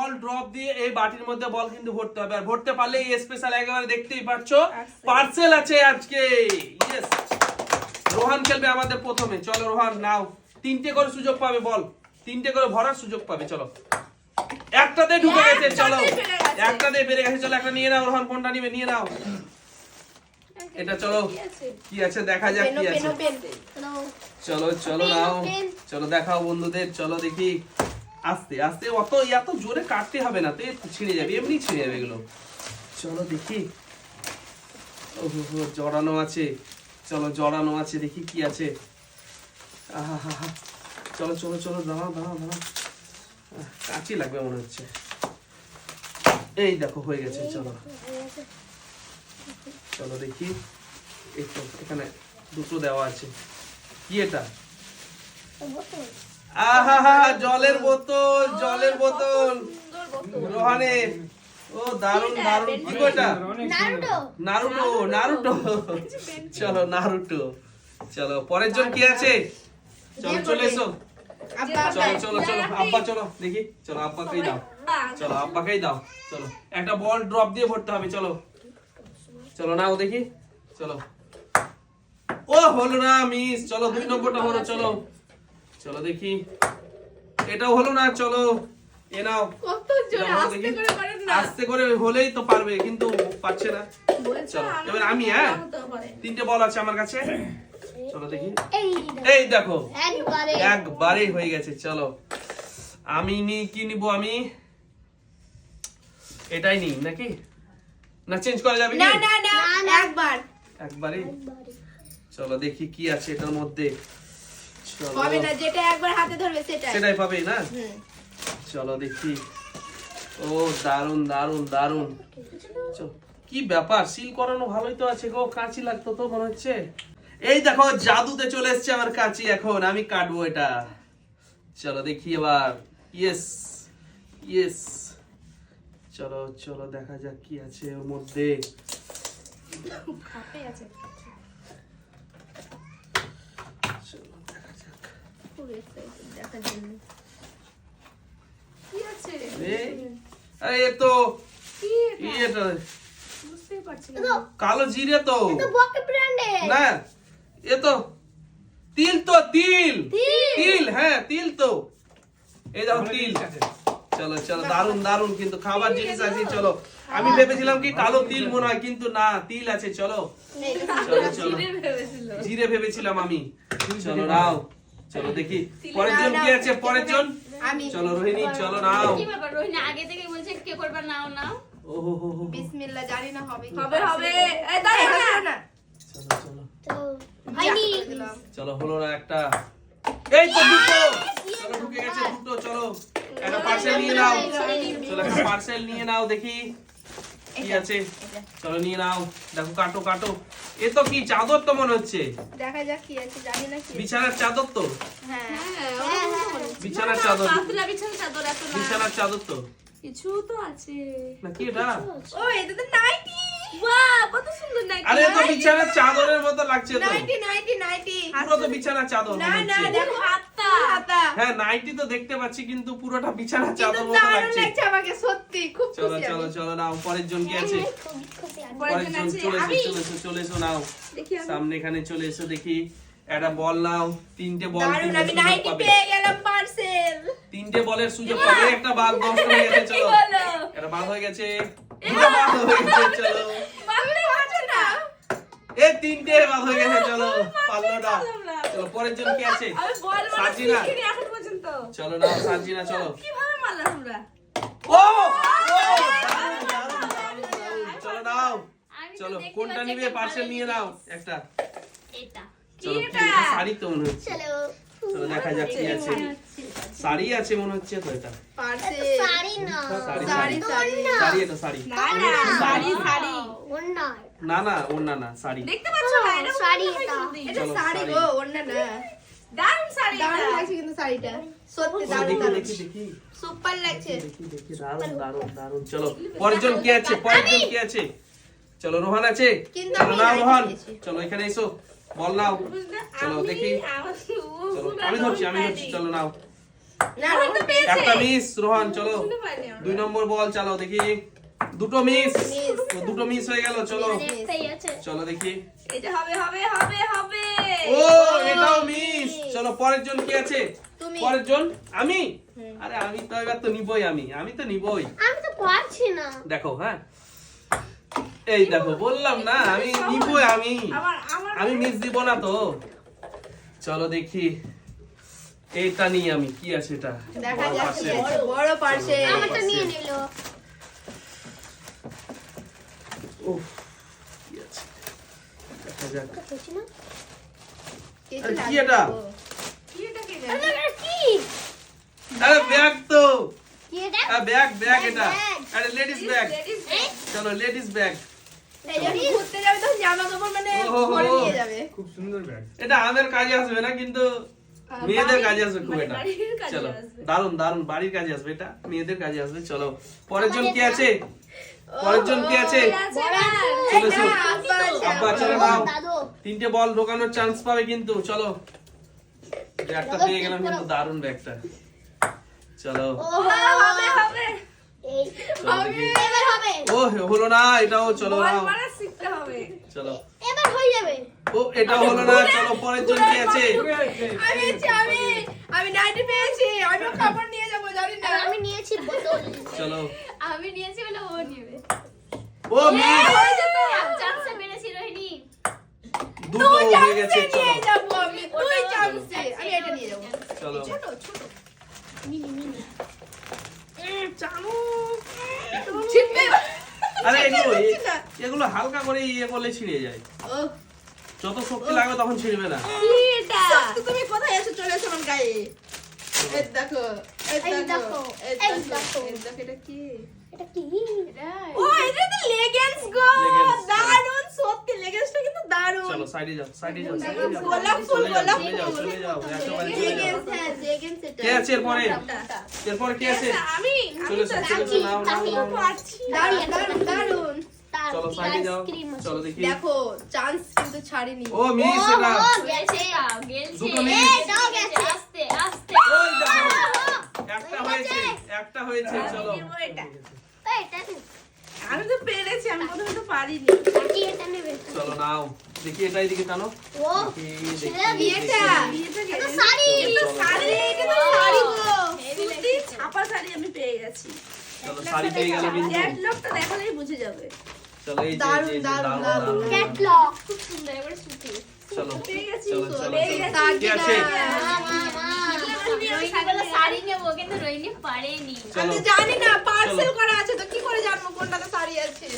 বল drop দিয়ে এই বাটির মধ্যে বল কিন্তু ভরতে হবে, আর ভরতে পারলে এই স্পেশাল একেবারে দেখতেই পাচ্ছ পার্সেল আছে আজকে। ইয়েস, রোহান খেলবে আমাদের প্রথমে। চলো রোহান নাও, 3টে করে সুযোগ পাবে, বল 3টে করে ভরার সুযোগ পাবে। চলো, একটাতে ঢুকে গেছে, চলো একটাতে বেড়ে গেছে, চলো একটা নিয়ে নাও। রোহান কোনটা নিবে? নিয়ে নাও এটা। চলো কি আছে দেখা যাক কি আছে। চলো চলো নাও, চলো দেখাও বন্ধুদের। চলো দেখি, আস্তে আস্তে, এত জোরে কাটতে হবে না, তো ছিঁড়ে যাবে, এমনি ছিঁড়ে যাবে এগুলো। চলো দেখি, জড়ানো আছে, চলো জড়ানো আছে, দেখি কি আছে। আহা, চলো চলো চলো, দাঁড়াও দাঁড়াও দাঁড়াও, কাঁচি লাগবে মনে হচ্ছে। এই দেখো হয়ে গেছে। চলো চলো দেখি, এই তো এখানে দুটো দেওয়া আছে। কি এটা? আহা, জলের বোতল, জলের বোতল রোহানের। ও দারুন দারুন। কি কইটা? Naruto, Naruto. চলো নারুটো। চলো পরের জন কি আছে? চলো চলে এসো। চলো চলো চলো, আব্বা চলো দেখি। চলো আব্বাকেই দাও, চলো আব্বাকেই দাও। চলো একটা বল ড্রপ দিয়ে ভরতে হবে। চলো চলো নাও দেখি। চলো, ও হলো না, মিস। চলো 2 নম্বরটা হলো। চলো চলো দেখি, এটাও হলো না। চলো এ নাও, কত জোরে আস্তে করে করেন না। আস্তে করে হলেই তো পারবে, কিন্তু পারছে না। চলো এবার আমি, 3টে বল আছে আমার কাছে। চলো দেখি, এই দেখো একবারেই হয়ে গেছে। চলো আমি কি নিব? আমি এটাই নিই নাকি? না চেঞ্জ করা যাবে? না না না, একবারে। চলো দেখি কি আছে এটার মধ্যে। চলো, হবে না, যেটা একবার হাতে ধরবে সেটাই পাবে না। চলো দেখি। ও দারুন দারুন দারুন। কি ব্যাপার, সিল করানো ভালোই তো আছে গো, কাঁচি লাগতো তো মনে হচ্ছে। এই দেখো জাদুতে চলে এসেছে আমার কাঁচি, এখন আমি কাটবো এটা। চলো দেখি এবার। ইয়েস ইয়েস, চলো চলো দেখা যাক কি আছে ওর মধ্যে। চলো দেখা যাক কি আছে। আরে এ তো এটা বুঝতেই পারছি না। কালো জিরে তো না, এ তো তিল, তো তিল তিল, হ্যাঁ তিল তো। এই দেখো তিল। চলো চলো, দারুন দারুন, কিন্তু খাবার জিনিস আছে। চলো আমি ভেবেছিলাম কি কালো তিল মনে হয়, কিন্তু না তিল আছে। চলো চলো চলো, জিরে ভেবেছিলাম আমি। চলো নাও, চলো দেখি পরের জন কি আছে। পরের জন আমি। চলো রোহিণী, চলো নাও। কি ব্যাপার রোহিণী আগে থেকে বলছে কে করবে? নাও নাও। ওহো হো হো, বিসমিল্লাহ, জানি না হবে কি। হবে হবে। এই দাঁড়া না। চলো চলো চলো, হলো না একটা। এই তো দুটো। চলো ঢুকে গেছে দুটো। চলো একটা পার্সেল নিয়ে নাও। চলো একটা পার্সেল নিয়ে নাও, দেখি কি আছে। চলো নিয়ে নাও, দেখো কাটো কাটো। এ তো কি চাদর তো মনে হচ্ছে, দেখা যাক কি আছে, জানি না কি। বিছানার চাদর তো। হ্যাঁ বিছানার চাদর, পাতলা বিছানার চাদর এত না। বিছানার চাদর তো কিছু তো আছে। নাকি এটা? ও এটা তো নাইটি। বাহ কত সুন্দর নাইটি। আরে তো বিছানার চাদরের মতো লাগছে তো। Nightie nightie nightie. পুরো তো বিছানার চাদর না মনে না, হচ্ছে। দেখো হাতটা। হাতা। হ্যাঁ নাইটি তো দেখতে পাচ্ছি, কিন্তু পুরোটা বিছানার কিন্তু চাদর মতো দারুণ লাগছে। লাগছে আমাকে, সত্যি খুব চলো খুশি চলো আমি। চলো নাও, পরের জন কি আছে? পরের পরের জন জন আছে চলে আমি। এসো চলে এসো চলে এসো নাও। দেখি আমি। সামনে এখানে চলে এসো, দেখি একটা বল নাও। 3টে বল দারুণ, কিন্তু আমি সুযোগ নাইটি পাবে। পেয়ে গেলাম পার্সেল। 3টে বলের সুযোগ পাবে। একটা বাদ নষ্ট হয়ে গেছে। চলো বলো। এটা বাদ হয়ে গেছে, দুটো বাদ হয়ে গেছে। চলো বাবরে বাঁচো না। এই 3টে বাদ হয়ে গেছে। চলো পারলো না। চলো পরের জন কি আছে? আমি বল বল সাজিনা। শিখিনি এখন পর্যন্ত। চলো নাও সাজিনা, চলো। কিভাবে মারলাম আমরা? ও দারুণ, দারুণ, দারুণ, দারুণ। চলো নাও, আমি তো চলো দেখতে কোনটা পাচ্ছি নিবে? একটা পার্সেল ভালো নিয়ে নাও একটা। এটা। চলো কি কি এটা? এটা? শাড়ি তো মনে হচ্ছে। চলো দেখা যাক কি আছে। শাড়ি আছে মনে হচ্ছে তো। এটা পার্সেল। শাড়ি শাড়ি শাড়ি শাড়ি। শাড়ি, এটা শাড়ি। না না শাড়ি শাড়ি। না না ওড়না না, শাড়ি। দেখতে পাচ্ছ না এটা শাড়ি মনে হয় এটা। জলদি। এটা চলো, শাড়ি শাড়ি। গো, ওড়না না। দারুণ শাড়ি দারুণ এটা। লাগছে কিন্তু শাড়িটা, সত্যি ও, দারুণ দেখি দারুণ। দেখি দেখি সুপার লাগছে। দেখি দেখি, দারুণ দারুণ দারুণ। চলো পরের জন কি আছে? পরের জন কি আছে? চলো রোহান আছে। কিন্তু চলো আমি নাও নাইটি রোহান, দিয়েছি। চলো এখানে এসো, বল নাও। বুঝলে? চলো, দেখি। চলো আমি ধরছি, আমি ধরছি। চলো নাও, না রোহন তো পেয়েছে একটা মিস রোহান, চলো শুনতে পাইনি আমরা। 2 নম্বর বল চালাও দেখি। দুটো মিস, দুটো মিস হয়ে গেল। চলো একটাই আছে। চলো দেখি। এটা হবে হবে হবে হবে ও এটাও মিস। চলো পরের জন কি আছে? তুমি। পরের জন আমি। আরে আমি তো এবার তো নিবই, আমি তো নিবই। আমি তো পারছি না। দেখো হ্যাঁ, এই দেখো বললাম না আমি নিবই। আমার আমার আমি মিস দিব না তো। চলো দেখি এইটা নিয়ে আমি কি আছে এটা। দেখা বড় যাচ্ছে পার্সেল। বড় পার্সেল। চলো, আমারটা নিয়ে নিল। উফ, কি আছে? দেখা যাক। হচ্ছে না? আরে কি এটা? কি এটা কে আরে জানে এটা কি? আরে ব্যাগ তো। কি এটা? ব্যাগ ব্যাগ, এটা। ব্যাগ। আরে লেডিস ব্যাগ। লেডিস এই, চলো লেডিস ব্যাগ। এই যে ঘুরতে যাবে তো জামা কাপড় মানে ওহো, ভরে ওহো। নিয়ে যাবে খুব সুন্দর ব্যাগ। এটা আমাদের কাজে আসবে না কিন্তু মেয়েদের কাজে আসবে খুব মানে এটা। বাড়ির কাজে চলো আসবে। দারুন দারুন বাড়ির কাজে আসবে এটা, মেয়েদের কাজে আসবে। চলো পরের জন কি আছে? পরের জন কি আছে? চলো, চলো। আব্বা চলো নাও। দাদু। 3টে বল ঢোকানোর চান্স পাবে কিন্তু। চলো ব্যাগটা পেয়ে গেলাম কিন্তু, দারুন ব্যাগটা। চলো ও হবে হবে এই চলো দেখি। এবার হবে। ও হলো না এটাও। চলো বল নাও মারা শিখতে হবে চলো। এবার হয়ে যাবে। ও এটাও হলো না। চলো পরের জন কি আছে? আমি নাইটি পেয়েছি আমি খাবার নিয়ে যাব জানি না আর আমি নিয়েছি বোতল। চলো আমি নিয়েছি বলে ও নেবে। ও মিস। এক চান্সে মেরেছি রোহিণী। দুটো হয়ে গেছে। চলো নিয়ে যাব আমি তুই চান্সে আমি এটা নিয়ে যাব চলো ছোট ছোট মিনি মিনি। ছিপে আরে এগুলো হালকা করে ইয়ে করলে ছিঁড়ে যায়। ও যত শক্তি লাগবে তখন ছিঁড়বে না। কি এটা তুমি কোথায় এসে চলে এসো আমার গায়ে এই দেখো এই এই দেখো দেখো, এই এই দেখো দেখো। এই দেখো এটা কি এটা কি? ও এটা তো লেগিংস গো Leggings, দারুন সত্যি লেগিংসটা কিন্তু দারুন চলো সাইডে যাও, সাইডে যাও, দেখো, সাইডে যাও। গোলাপ ফুল, চলে যাও, গোলাপ চলে যাও, ফুল। চলে যাও, একেবারে চলে যাও। লেগিংস হ্যাঁ লেগিংস এটা কে আছে এরপরে? এরপরে কে আছে? আমি চলে এসো, চলে এসো, নাও, নাও, নাও, নাও। পারছি দারুন দারুন দারুন চলো সাইডে যাও, চলো দেখি। দেখো চান্স কিন্তু ছাড়িনি ও মিস এটা। গেছে। দুটো এই মিস। দাও গেছে। আস্তে আস্তে ওই দেখো, একটা হয়েছে, একটা হয়েছে। চলো এটা এই এটা নে। আমি তো পেরেছি আমি প্রথমে তো পারিনি বাকি এটা নেবে। চলো নাও দেখি, এটা এইদিকে টানো। ও দেখি, ছেলে দেখি, বিয়েটা। দেখি। এটা শাড়ি। এটা তো শাড়ি এটা তো শাড়ি গো সুতি ছাপা শাড়ি আমি পেয়ে গেছি চলো শাড়ি পেয়ে গেল কিন্তু। ক্যাটলগটা দেখালেই বুঝে যাবে চলো এই যে, দারুণ, এই যে, দারুণ, দারুণ, দারুণ। ক্যাটলগ খুব সুন্দর এবারে সুতি। চলো পেয়ে গেছি চলো, চলো, পেয়ে চলো। গেছি কি আছে? শাড়ি নেবো কিন্তু রোহিণী পারেনি। চলো আমি জানি না পার্সেল করা আছে তো কি করে জানবো কোনটাতে শাড়ি আছে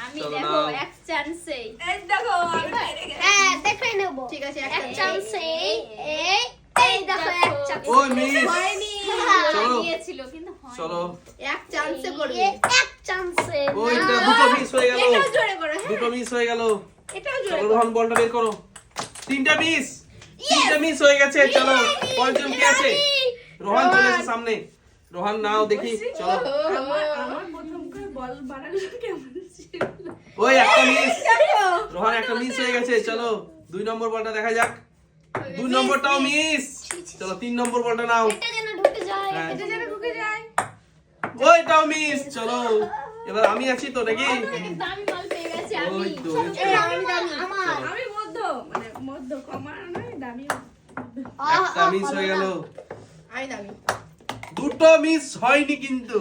আমি চলো দেখো নাও। এক চান্সে। এই দেখো আমি পেরে গেছি হ্যাঁ দেখাই নেবো। ঠিক আছে এক চান্সে এই এই দেখো এক চান্স। ওই মিস। হয়নি চলো নিয়েছিল কিন্তু হয়নি। চলো এক চান্সে করবে এক চান্সে। ওইটা দুটো মিস হয়ে গেল। এটাও জোরে করো হ্যাঁ দুটো মিস হয়ে গেল। এটাও জোরে চলো করো রোহন বলটা বের করো। 3টা মিস, 3টা মিস হয়ে গেছে। চলো পঞ্চম কি আছে? রোহন চলে এসে সামনে। রোহন নাও দেখি। চলো আমার প্রথম করে বল বানালো কেমন ছিল ওই একটা মিস। দেখো রোহন একটা মিস হয়ে গেছে। চলো 2 নম্বর বলটা দেখা যাক। 2 নম্বরটাও মিস। চলো 3 নম্বর বলটা নাও। এটা যেন ঢুকে যায়। হ্যাঁ। এটা যেন ঢুকে যায় ওইটাও মিস। চলো এবার আমি আছি তো নাকি? দামি মাল পেয়ে গেছি আমি। ওই তো, ওই তো। এই আমি দামি আমার। চলো। আমি মধ্য মানে মধ্য কমা নয় দামি একটা মিস হয়ে গেল। আমি দামি দুটো মিস হয়নি কিন্তু,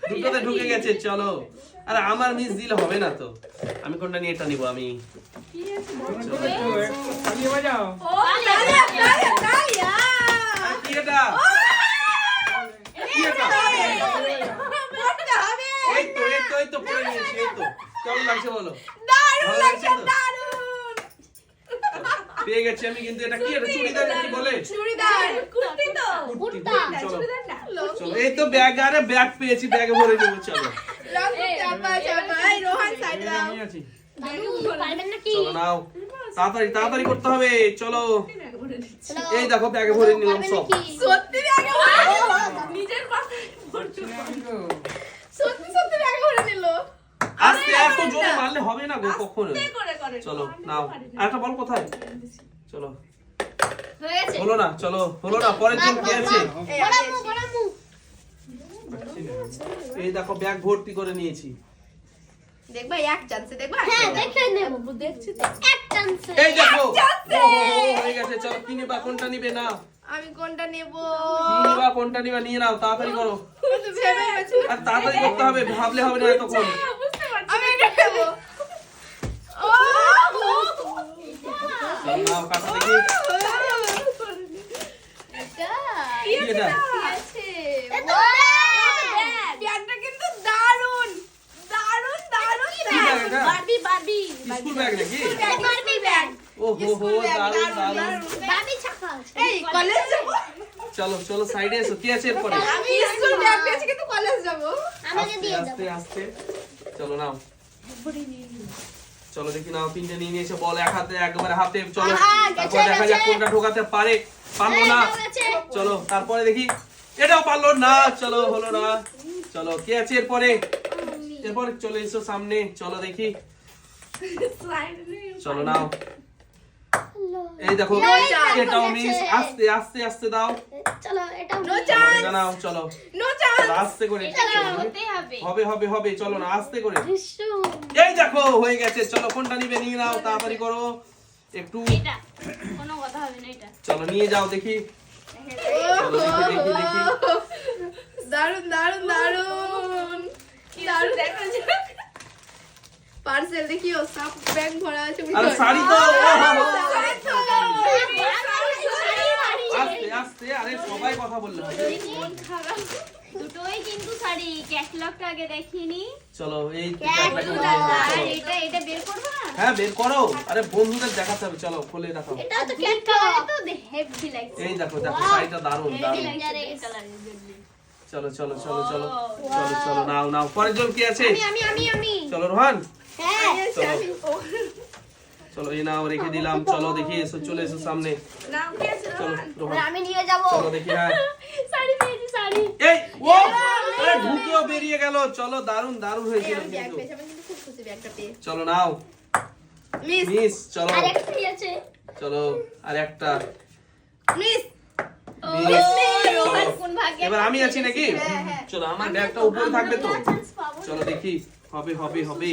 দুটোতে ঢুকে গেছে। চলো আরে আমার মিস দিলে হবে না তো, আমি কোনটা নিয়ে এটা নিব আমি। তালিয়ে বাজাও। ও দাঁড়িয়ে দাঁড়িয়ে দাঁড়িয়ে আর কি এটা? কি এটা? পড়তে হবে এই তো এই তো এই তো পড়ে নিয়েছি। এই তো কেমন লাগছে বলো? দারুণ ভালো লাগছে লাগছে তো? দারুণ পেয়ে গেছি আমি কিন্তু। এটা কি? এটা চুড়িদার কি বলে? চুড়িদার কুর্তি তো কুর্তি। কুর্তা। চলো চুড়িদার না চলো এই তো ব্যাগ, আরে ব্যাগ পেয়েছি, ব্যাগে ভরে নেবো। চলো রং চাপা চাপা এই রোহান সাইড দাও আমি আছি। দাদু পারবেন নাকি? চলো নাও, তাড়াতাড়ি তাড়াতাড়ি করতে হবে। চলো চলো। এই দেখো ব্যাগে ভরে নিলাম পারবেন সব। নাকি? সত্যি আগে নিজের কথা সত্যি সত্যি আগে করে নিল আস্তে, এত জোরে মারলে হবে না গো কখনো। আস্তে করে করে চলো নাও। আর একটা বল কোথায়? চলো হয়ে গেছে। হলো না। চলো হলো না। পরের জন কি আছে? এই বড় আমি মো আছি। বড় এই দেখো ব্যাগ ভর্তি করে নিয়েছি। দেখবা এক চান্সে দেখবা। হ্যাঁ দেখে নেব। দেখছি তো। এক চান্সে। এই দেখো চাচ্ছে। হয়ে গেছে। চলো কি নিবা, কোনটা নিবে? না আমি কোনটা নেব? কি নিবা, কোনটা নিবা নিয়ে নাও, তাড়াতাড়ি করো। ভেবে পেয়েছি। আর তাড়াতাড়ি করতে হবে, ভাবলে হবে না এতক্ষণ। বুঝতে পারছি। আমি এটা নেব। ও! চলো নাও, কাটো দেখি। এটা কি এটা? আছে। এটা ব্যাগটা কিন্তু দারুণ দারুণ দারুণ কি ব্যাগ এটা? বারবি বারবি স্কুল ব্যাগ নাকি? Barbie bag. ও হো হো, দারুণ দারুণ। বাবি ছাপা। এই কলেজ যাব। চলো চলো সাইডে এসো, কি আছে এরপরে? আমি স্কুল ব্যাগ পেয়েছি কিন্তু কলেজ যাব। আমাকে আস্তে দিয়ে দাও। আস্তে আস্তে। চলো নাও, চলো দেখি নাও, তিনটে নিয়ে নিয়েছে বল এক হাতে, একবারে হাতে। চলো তারপর দেখা যাক কোনটা ঢোকাতে পারে। পারলো না, চলো তারপরে দেখি। এটাও পারলো না, চলো হলো না। চলো কি আছে এরপরে? এরপরে চলে এসো সামনে, চলো দেখি। চলো নাও, এই দেখো No chance. এটাও মিস। আস্তে আস্তে আস্তে দাও। চলো এটা No chance. এটা নাও, চলো নো চান্স। চলো, আস্তে করে। হতে হবে। হবে হবে হবে, চলো না আস্তে করে। বিশু এই দেখো হয়ে গেছে। চলো কোনটা নিবে নিয়ে নাও, তাড়াতাড়ি করো একটু। এটা কোনো কথা হবে না এটা। চলো নিয়ে যাও দেখি। চলো দেখি দেখি দেখি। দারুণ দারুণ দারুণ দারুণ দেখা যাক। পার্সেল দেখিও, সাপ ব্যাগ ভরা আছে। আরে শাড়ি তো, ও হো হো। শাড়ি তো। আস্তে আস্তে, আরে সবাই কথা বললে হবে। দুটোই কিন্তু শাড়ি, ক্যাটালগটা আগে দেখিনি। চলো এই ক্যাটলগটা নিয়ে যাও, আর চলো। এটা বের করব না? হ্যাঁ বের করো, আরে বন্ধুদের দেখাতে হবে। চলো খুলে দেখাও। এটা তো ক্যাটালগ তো হেভি লাগছে। এই দেখো দেখো, শাড়িটা দারুণ হেভি দারুণ। লাগছে কালারের জন্য। চলো চলো চলো চলো চলো চলো নাও নাও। পরের জন কি আছে? আমি চলো রোহান, হ্যাঁ চলো চলো এই নাও রেখে দিলাম। চলো দেখি এসো, চলে এসো সামনে। নাম কি আছে? চলো রোহান, আমি নিয়ে যাব। চলো দেখি। হ্যাঁ শাড়ি পেয়েছি শাড়ি। এই ও, আরে ঢুকেও বেরিয়ে গেল। চলো দারুণ দারুণ হয়েছিল আমি ব্যাগ কিন্তু। পেয়েছি, আমি কিন্তু খুব খুশি ব্যাগটা পেয়ে। চলো নাও মিস মিস। চলো আর একটা আছে। চলো আর একটা মিস। মিস। রোহান চলো কোন ভাগ্যে? এবার আমি আছি নাকি? চলো আমার ব্যাগটা উপরে থাকবে তো। চলো দেখি, হবে হবে হবে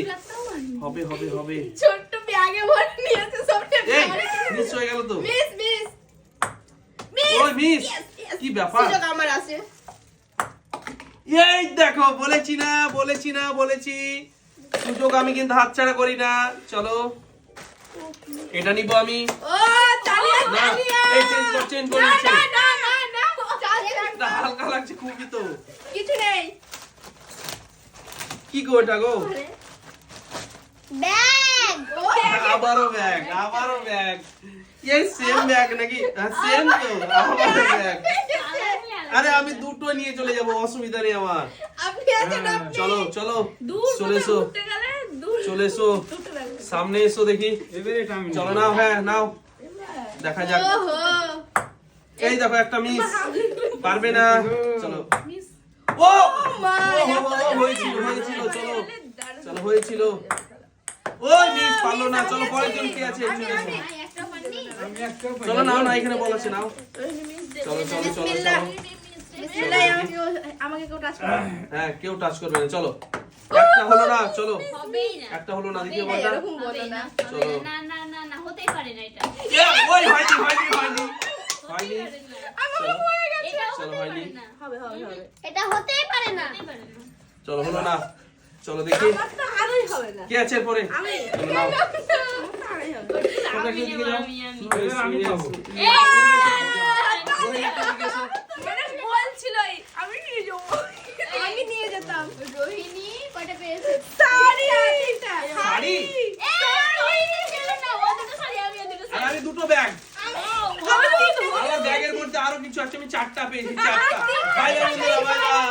হবে হবে হবে। ছোট্ট ব্যাগে ভরে নিয়েছে সবটা। এই মিস হয়ে গেল তো। Miss miss miss. ওই মিস, Yes, yes. কি ব্যাপার? সুযোগ আমার আছে। এই দেখো, বলেছি না বলেছি না বলেছি, সুযোগ আমি কিন্তু হাতছাড়া করি না। চলো এটা নিব আমি। ও চালিয়ে না চালিয়ে। এই চেঞ্জ করে না নিচ্ছে। না না না না। চালিয়ে এটা হালকা লাগছে খুবই তো। কিছু নেই। কি গো এটা গো? ব্যাগ। ও আবারও ব্যাগ, আবারও ব্যাগ। এই সেম ব্যাগ নাকি? হ্যাঁ সেম তো, আবারও ব্যাগ। আরে আমি দুটো নিয়ে চলে যাব, অসুবিধা নেই আমার। আপনি আছেন হ্যাঁ, আপনি। চলো চলো দূর চলে এসো, ঘুরতে গেলে দূর চলে এসো দুটো লাগবে। সামনে এসো দেখি। চলো নাও, হ্যাঁ নাও, দেখা যাক। ওহো। এই দেখো একটা মিস, পারবে না। চলো মিস। ও মা, হয়েছিল হয়েছিল। চলো চলো হয়েছিল। ওই মিস পারলো না। চলো পরের জন কি আছে? চলে এসো। একটা পানি। চলো নাও না, এখানে বল আছে নাও। চলো চলো চলো চলো। বিসমিল্লাহ। আমাকে কেউ টাচ করো। হ্যাঁ কেউ টাচ করবে না। চলো একটা হলো না, চলো হবেই না। একটা হলো না, দ্বিতীয় বলটা। এরকম বলো না। চলো না না না না হতেই পারে না এটা। ওই হয়নি হয়নি হয়নি হয়নি। চলো এটাও চলো হতেই হয়নি। পারে না। হবে হবে হবে। এটা হতেই পারে না। হতেই পারে না। চলো হলো না। চলো দেখি আমার তো আরোই হবে না। কি আছে এরপরে। আমি চলো নাও। আরোই হবে। ওটা কি দিকে যাও? আমি খাবো। মানে বলছিলই আমি নিয়ে যাবো। আমি নিয়ে যেতাম। রোহিণী কয়টা পেয়েছে? শাড়ি এটা। শাড়ি? রোহিণী ছিল না, ও দুটো শাড়ি আমি দুটো আর শাড়ি। আমি দুটো ব্যাগ। আমি আমার ব্যাগের মধ্যে আরো কিছু আছে, আমি চারটা পেয়েছি, চারটা। বাই বাই বন্ধুরা, বাই বাই।